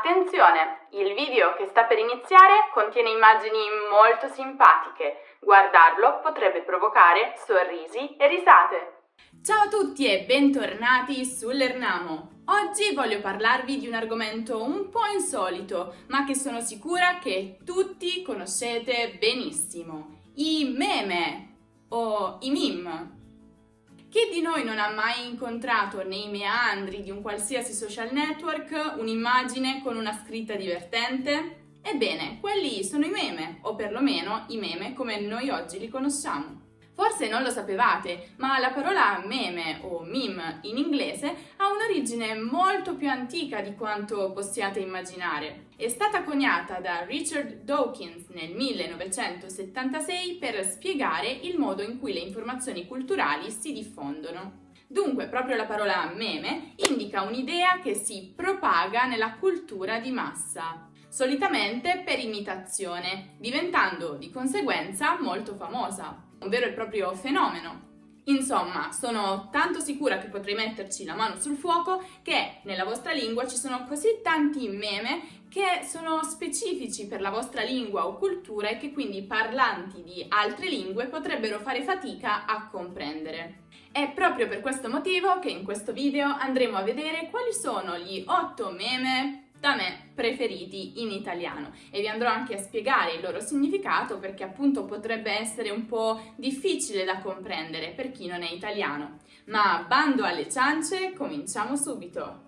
Attenzione! Il video che sta per iniziare contiene immagini molto simpatiche. Guardarlo potrebbe provocare sorrisi e risate. Ciao a tutti e bentornati su Lernamo! Oggi voglio parlarvi di un argomento un po' insolito, ma che sono sicura che tutti conoscete benissimo. I meme o i meme. Chi di noi non ha mai incontrato nei meandri di un qualsiasi social network un'immagine con una scritta divertente? Ebbene, quelli sono i meme, o perlomeno i meme come noi oggi li conosciamo. Forse non lo sapevate, ma la parola meme o meme in inglese ha un'origine molto più antica di quanto possiate immaginare. È stata coniata da Richard Dawkins nel 1976 per spiegare il modo in cui le informazioni culturali si diffondono. Dunque, proprio la parola meme indica un'idea che si propaga nella cultura di massa, solitamente per imitazione, diventando di conseguenza molto famosa. Un vero e proprio fenomeno. Insomma, sono tanto sicura che potrei metterci la mano sul fuoco che nella vostra lingua ci sono così tanti meme che sono specifici per la vostra lingua o cultura e che quindi i parlanti di altre lingue potrebbero fare fatica a comprendere. È proprio per questo motivo che in questo video andremo a vedere quali sono gli 8 meme da me preferiti in italiano e vi andrò anche a spiegare il loro significato perché appunto potrebbe essere un po' difficile da comprendere per chi non è italiano. Ma bando alle ciance, cominciamo subito!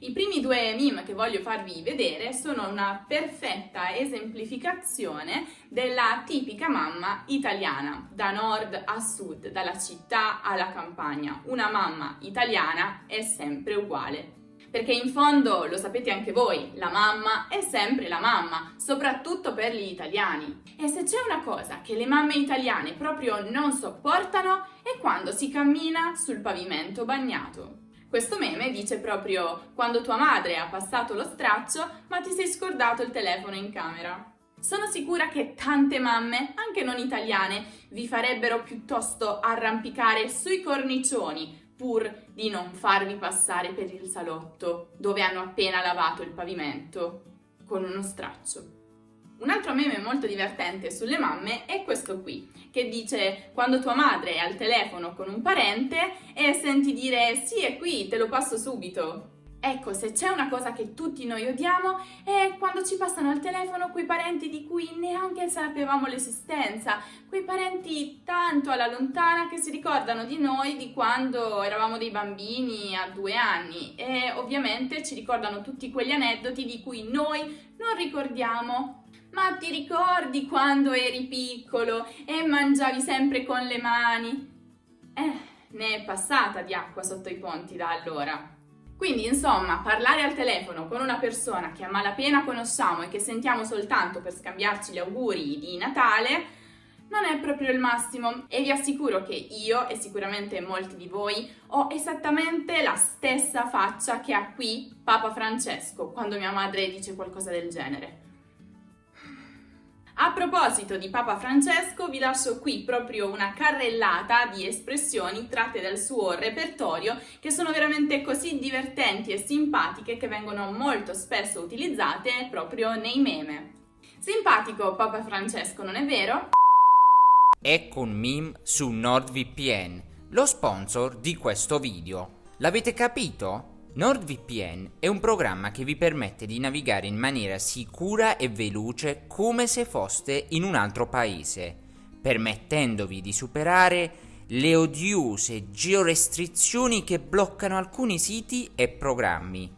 I primi due meme che voglio farvi vedere sono una perfetta esemplificazione della tipica mamma italiana, da nord a sud, dalla città alla campagna. Una mamma italiana è sempre uguale. Perché in fondo, lo sapete anche voi, la mamma è sempre la mamma, soprattutto per gli italiani. E se c'è una cosa che le mamme italiane proprio non sopportano è quando si cammina sul pavimento bagnato. Questo meme dice proprio: quando tua madre ha passato lo straccio, ma ti sei scordato il telefono in camera. Sono sicura che tante mamme, anche non italiane, vi farebbero piuttosto arrampicare sui cornicioni pur di non farvi passare per il salotto, dove hanno appena lavato il pavimento con uno straccio. Un altro meme molto divertente sulle mamme è questo qui, che dice: quando tua madre è al telefono con un parente e senti dire "sì, è qui, te lo passo subito". Ecco, se c'è una cosa che tutti noi odiamo è quando ci passano al telefono quei parenti di cui neanche sapevamo l'esistenza, quei parenti tanto alla lontana che si ricordano di noi di quando eravamo dei bambini a 2 anni e ovviamente ci ricordano tutti quegli aneddoti di cui noi non ricordiamo. Ma ti ricordi quando eri piccolo e mangiavi sempre con le mani? Ne è passata di acqua sotto i ponti da allora. Quindi, insomma, parlare al telefono con una persona che a malapena conosciamo e che sentiamo soltanto per scambiarci gli auguri di Natale non è proprio il massimo e vi assicuro che io e sicuramente molti di voi ho esattamente la stessa faccia che ha qui Papa Francesco quando mia madre dice qualcosa del genere. A proposito di Papa Francesco, vi lascio qui proprio una carrellata di espressioni tratte dal suo repertorio che sono veramente così divertenti e simpatiche che vengono molto spesso utilizzate proprio nei meme. Simpatico Papa Francesco, non è vero? Ecco un meme su NordVPN, lo sponsor di questo video. L'avete capito? NordVPN è un programma che vi permette di navigare in maniera sicura e veloce come se foste in un altro paese, permettendovi di superare le odiose georestrizioni che bloccano alcuni siti e programmi.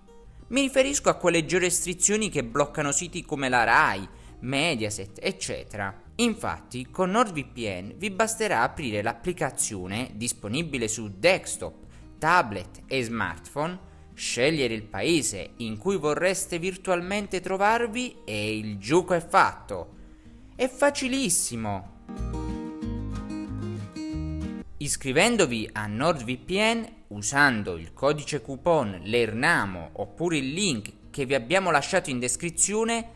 Mi riferisco a quelle georestrizioni che bloccano siti come la Rai, Mediaset, eccetera. Infatti, con NordVPN vi basterà aprire l'applicazione disponibile su desktop, tablet e smartphone, scegliere il paese in cui vorreste virtualmente trovarvi e il gioco è fatto. È facilissimo! Iscrivendovi a NordVPN usando il codice coupon LERNAMO oppure il link che vi abbiamo lasciato in descrizione,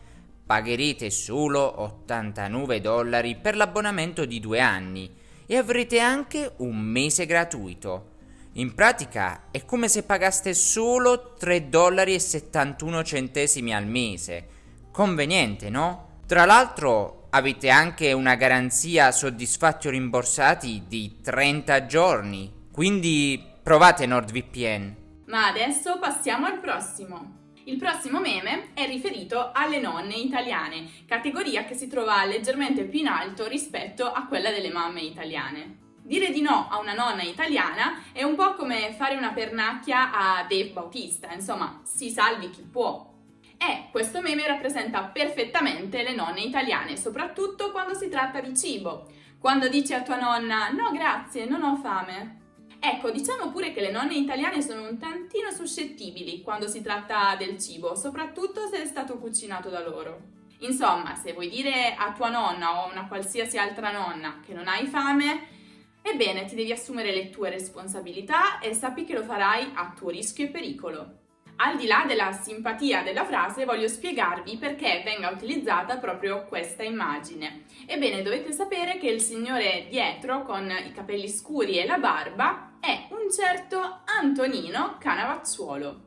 pagherete solo $89 per l'abbonamento di 2 anni e avrete anche un mese gratuito. In pratica è come se pagaste solo $3,71 al mese. Conveniente, no? Tra l'altro avete anche una garanzia soddisfatti o rimborsati di 30 giorni, quindi provate NordVPN. Ma adesso passiamo al prossimo. Il prossimo meme è riferito alle nonne italiane, categoria che si trova leggermente più in alto rispetto a quella delle mamme italiane. Dire di no a una nonna italiana è un po' come fare una pernacchia a Dave Bautista, insomma, si salvi chi può. E questo meme rappresenta perfettamente le nonne italiane, soprattutto quando si tratta di cibo. Quando dici a tua nonna "no grazie, non ho fame". Ecco, diciamo pure che le nonne italiane sono un tantino suscettibili quando si tratta del cibo, soprattutto se è stato cucinato da loro. Insomma, se vuoi dire a tua nonna o a una qualsiasi altra nonna che non hai fame, ebbene ti devi assumere le tue responsabilità e sappi che lo farai a tuo rischio e pericolo. Al di là della simpatia della frase, voglio spiegarvi perché venga utilizzata proprio questa immagine. Ebbene, dovete sapere che il signore dietro, con i capelli scuri e la barba, è un certo Antonino Canavacciuolo,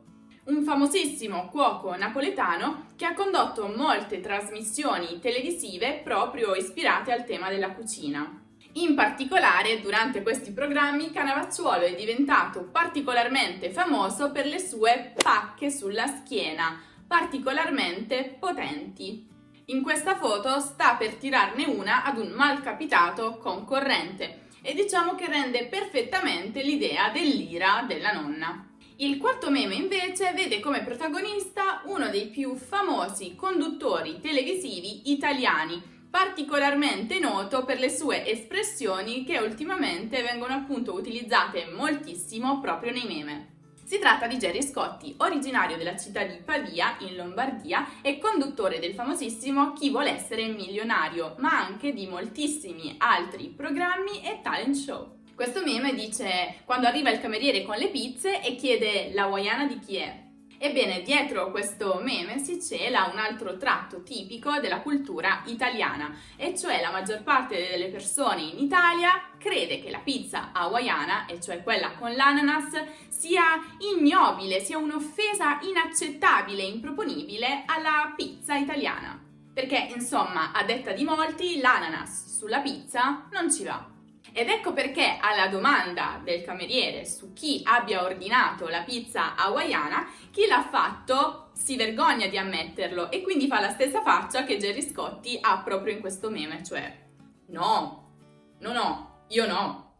un famosissimo cuoco napoletano che ha condotto molte trasmissioni televisive proprio ispirate al tema della cucina. In particolare, durante questi programmi, Canavacciuolo è diventato particolarmente famoso per le sue pacche sulla schiena, particolarmente potenti. In questa foto sta per tirarne una ad un malcapitato concorrente e diciamo che rende perfettamente l'idea dell'ira della nonna. Il quarto meme invece vede come protagonista uno dei più famosi conduttori televisivi italiani, particolarmente noto per le sue espressioni che ultimamente vengono appunto utilizzate moltissimo proprio nei meme. Si tratta di Gerry Scotti, originario della città di Pavia, in Lombardia, e conduttore del famosissimo Chi vuole essere milionario, ma anche di moltissimi altri programmi e talent show. Questo meme dice quando arriva il cameriere con le pizze e chiede la hawaiana di chi è. Ebbene, dietro questo meme si cela un altro tratto tipico della cultura italiana, e cioè la maggior parte delle persone in Italia crede che la pizza hawaiana, e cioè quella con l'ananas, sia ignobile, sia un'offesa inaccettabile e improponibile alla pizza italiana. Perché, insomma, a detta di molti, l'ananas sulla pizza non ci va. Ed ecco perché alla domanda del cameriere su chi abbia ordinato la pizza hawaiana, chi l'ha fatto si vergogna di ammetterlo e quindi fa la stessa faccia che Gerry Scotti ha proprio in questo meme, cioè no, io no.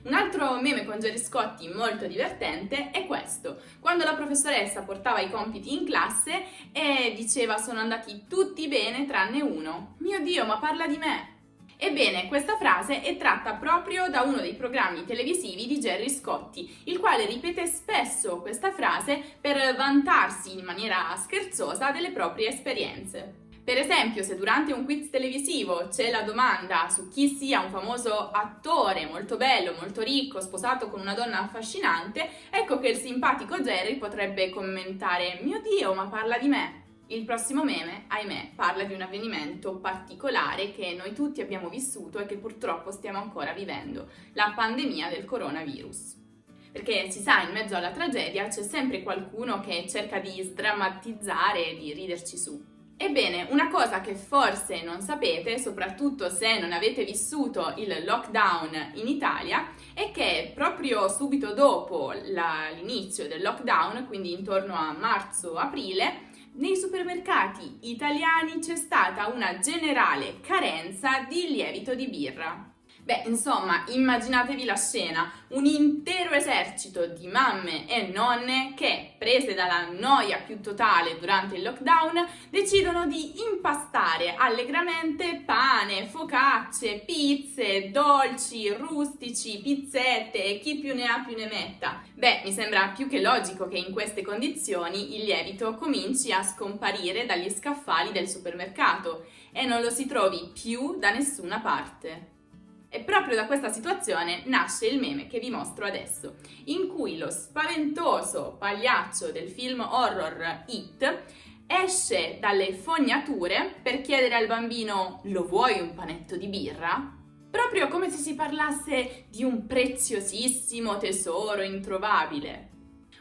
Un altro meme con Gerry Scotti molto divertente è questo, quando la professoressa portava i compiti in classe e diceva sono andati tutti bene tranne uno. Mio Dio, ma parla di me! Ebbene, questa frase è tratta proprio da uno dei programmi televisivi di Gerry Scotti, il quale ripete spesso questa frase per vantarsi in maniera scherzosa delle proprie esperienze. Per esempio, se durante un quiz televisivo c'è la domanda su chi sia un famoso attore molto bello, molto ricco, sposato con una donna affascinante, ecco che il simpatico Gerry potrebbe commentare «Mio Dio, ma parla di me!». Il prossimo meme, ahimè, parla di un avvenimento particolare che noi tutti abbiamo vissuto e che purtroppo stiamo ancora vivendo, la pandemia del coronavirus. Perché si sa, in mezzo alla tragedia c'è sempre qualcuno che cerca di sdrammatizzare e di riderci su. Ebbene, una cosa che forse non sapete, soprattutto se non avete vissuto il lockdown in Italia, è che proprio subito dopo l'inizio del lockdown, quindi intorno a marzo-aprile, nei supermercati italiani c'è stata una generale carenza di lievito di birra. Beh, insomma, immaginatevi la scena, un intero esercito di mamme e nonne che, prese dalla noia più totale durante il lockdown, decidono di impastare allegramente pane, focacce, pizze, dolci, rustici, pizzette e chi più ne ha più ne metta. Beh, mi sembra più che logico che in queste condizioni il lievito cominci a scomparire dagli scaffali del supermercato e non lo si trovi più da nessuna parte. E proprio da questa situazione nasce il meme che vi mostro adesso, in cui lo spaventoso pagliaccio del film horror It esce dalle fognature per chiedere al bambino «Lo vuoi un panetto di birra?» proprio come se si parlasse di un preziosissimo tesoro introvabile.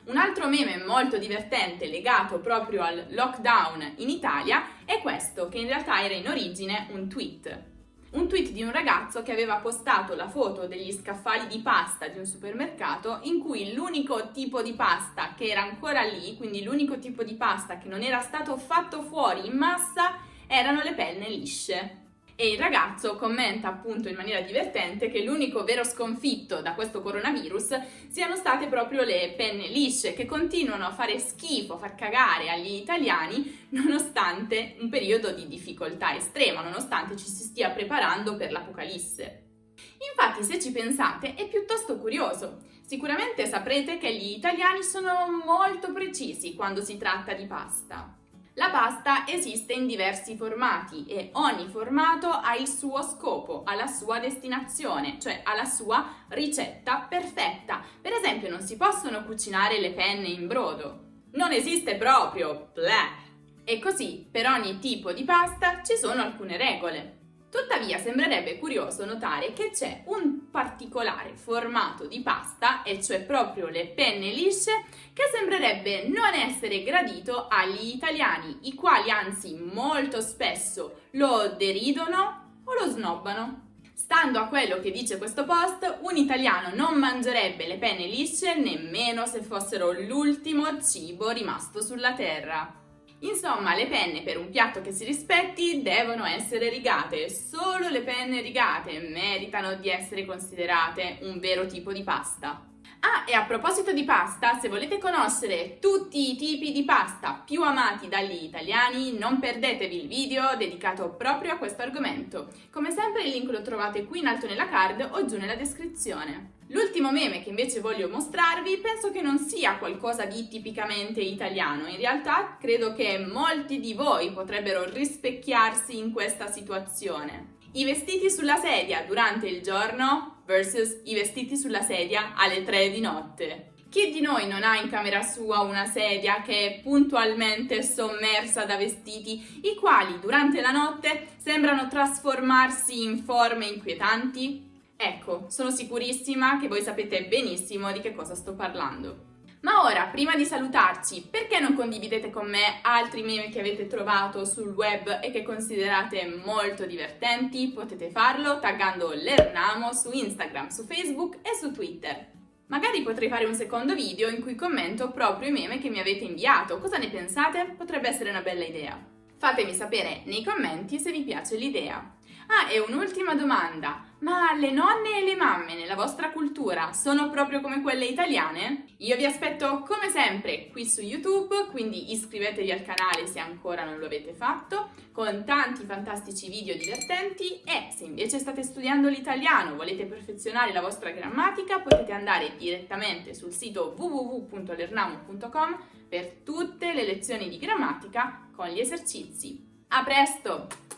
Un altro meme molto divertente legato proprio al lockdown in Italia è questo, che in realtà era in origine un tweet. Un tweet di un ragazzo che aveva postato la foto degli scaffali di pasta di un supermercato in cui l'unico tipo di pasta che era ancora lì, quindi l'unico tipo di pasta che non era stato fatto fuori in massa, erano le penne lisce. E il ragazzo commenta appunto in maniera divertente che l'unico vero sconfitto da questo coronavirus siano state proprio le penne lisce, che continuano a fare schifo, a far cagare agli italiani nonostante un periodo di difficoltà estrema, nonostante ci si stia preparando per l'apocalisse. Infatti, se ci pensate, è piuttosto curioso. Sicuramente saprete che gli italiani sono molto precisi quando si tratta di pasta. La pasta esiste in diversi formati e ogni formato ha il suo scopo, ha la sua destinazione, cioè ha la sua ricetta perfetta. Per esempio, non si possono cucinare le penne in brodo. Non esiste proprio, bleh! E così, per ogni tipo di pasta ci sono alcune regole. Tuttavia sembrerebbe curioso notare che c'è un particolare formato di pasta, e cioè proprio le penne lisce, che sembrerebbe non essere gradito agli italiani, i quali anzi molto spesso lo deridono o lo snobbano. Stando a quello che dice questo post, un italiano non mangerebbe le penne lisce nemmeno se fossero l'ultimo cibo rimasto sulla terra. Insomma, le penne per un piatto che si rispetti devono essere rigate. Solo le penne rigate meritano di essere considerate un vero tipo di pasta. Ah, e a proposito di pasta, se volete conoscere tutti i tipi di pasta più amati dagli italiani, non perdetevi il video dedicato proprio a questo argomento. Come sempre il link lo trovate qui in alto nella card o giù nella descrizione. L'ultimo meme che invece voglio mostrarvi penso che non sia qualcosa di tipicamente italiano. In realtà credo che molti di voi potrebbero rispecchiarsi in questa situazione. I vestiti sulla sedia durante il giorno versus i vestiti sulla sedia alle 3 di notte. Chi di noi non ha in camera sua una sedia che è puntualmente sommersa da vestiti, i quali durante la notte sembrano trasformarsi in forme inquietanti? Ecco, sono sicurissima che voi sapete benissimo di che cosa sto parlando. Ma ora, prima di salutarci, perché non condividete con me altri meme che avete trovato sul web e che considerate molto divertenti? Potete farlo taggando l'Ernamo su Instagram, su Facebook e su Twitter. Magari potrei fare un secondo video in cui commento proprio i meme che mi avete inviato. Cosa ne pensate? Potrebbe essere una bella idea. Fatemi sapere nei commenti se vi piace l'idea. Ah, e un'ultima domanda. Ma le nonne e le mamme nella vostra cultura sono proprio come quelle italiane? Io vi aspetto come sempre qui su YouTube, quindi iscrivetevi al canale se ancora non lo avete fatto, con tanti fantastici video divertenti, e se invece state studiando l'italiano, volete perfezionare la vostra grammatica, potete andare direttamente sul sito www.lernamo.com per tutte le lezioni di grammatica con gli esercizi. A presto!